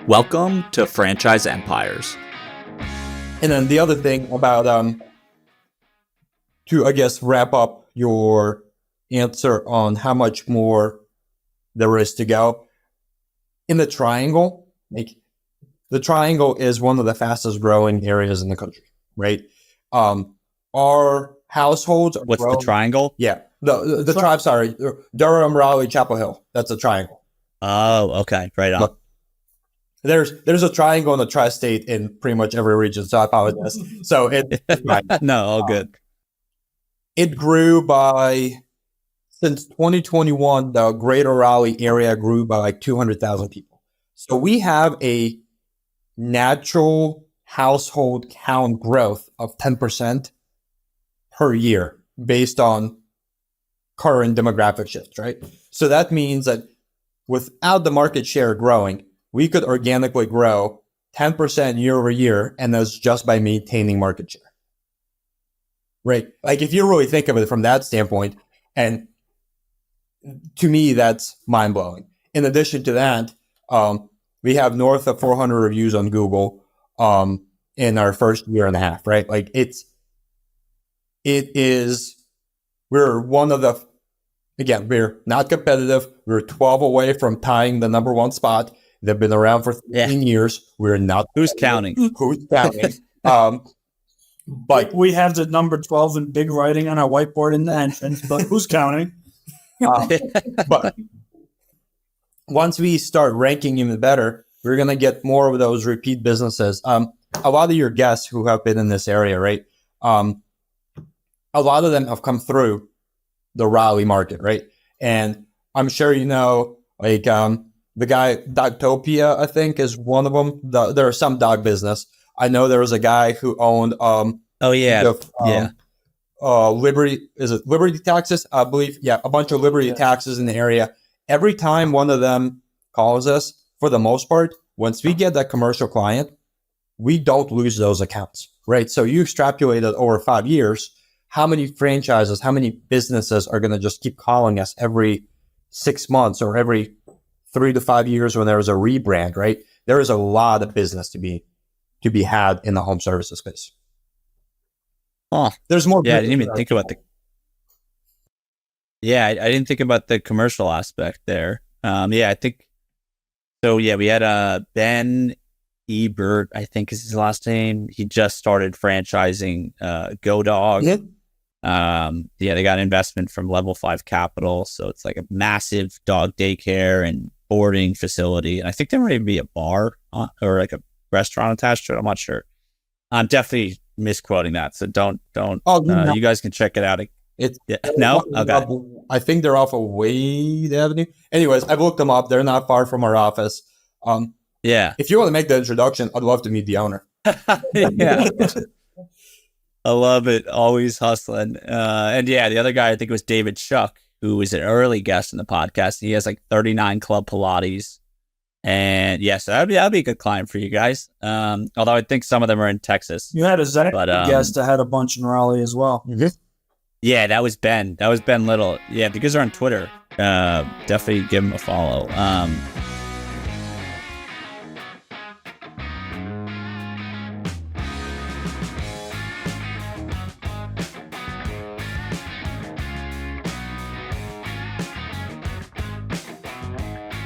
Welcome to Franchise Empires. And then the other thing about, to, I guess, wrap up your answer on how much more there is to go. In the Triangle, the Triangle is one of the fastest growing areas in the country, right? Our households are What's growing. the Triangle? Yeah. The tribe, sorry. Durham-Raleigh-Chapel Hill. That's a triangle. Oh, okay. Right on. Look, there's a triangle in the tri-state in pretty much every region, so I apologize. So No, all good. It grew since 2021, the greater Raleigh area grew by like 200,000 people. So we have a natural household count growth of 10% per year based on current demographic shifts, right? So that means that without the market share growing, we could organically grow 10% year over year, and that's just by maintaining market share. Right? Like if you really think of it from that standpoint, and to me, that's mind blowing. In addition to that, we have north of 400 reviews on Google in our first year and a half, right? Like we're one of the, again, we're not competitive. We're 12 away from tying the number one spot. They've been around for 15 years. We're not. Who's counting? Who's counting? But we have the number 12 in big writing on our whiteboard in the entrance, but who's counting? But once we start ranking even better, we're going to get more of those repeat businesses. A lot of your guests who have been in this area, right? A lot of them have come through the Raleigh market, right? And I'm sure you know, like the guy Dogtopia, I think, is one of them. There is some dog business. I know there was a guy who owned. Liberty, is it Liberty Taxes? I believe, yeah, a bunch of Liberty Taxes in the area. Every time one of them calls us, for the most part, once we get that commercial client, we don't lose those accounts, right? So you extrapolate it over 5 years, how many franchises, how many businesses are going to just keep calling us every 6 months or every 3 to 5 years when there is a rebrand, right? There is a lot of business to be had in the home services space. Oh, there's more. Yeah, I didn't even think about I didn't think about the commercial aspect there. I think so. Yeah, we had Ben Ebert, I think is his last name. He just started franchising Go Dog. They got investment from Level 5 Capital, so it's like a massive dog daycare and boarding facility. And I think there might even be a bar or like a restaurant attached to it. I'm not sure. I'm definitely misquoting that, so don't. No. You guys can check it out. No, okay. I think they're off of Wade Avenue. Anyways, I've looked them up. They're not far from our office. If you want to make the introduction, I'd love to meet the owner. Yeah, I love it. Always hustling. The other guy, I think it was David Shuck, who was an early guest in the podcast. He has like 39 Club Pilates. And so that'd be a good client for you guys. Although I think some of them are in Texas. You had a guest that had a bunch in Raleigh as well. Mm-hmm. Yeah, that was Ben. That was Ben Little. Yeah, because they're on Twitter. Definitely give him a follow.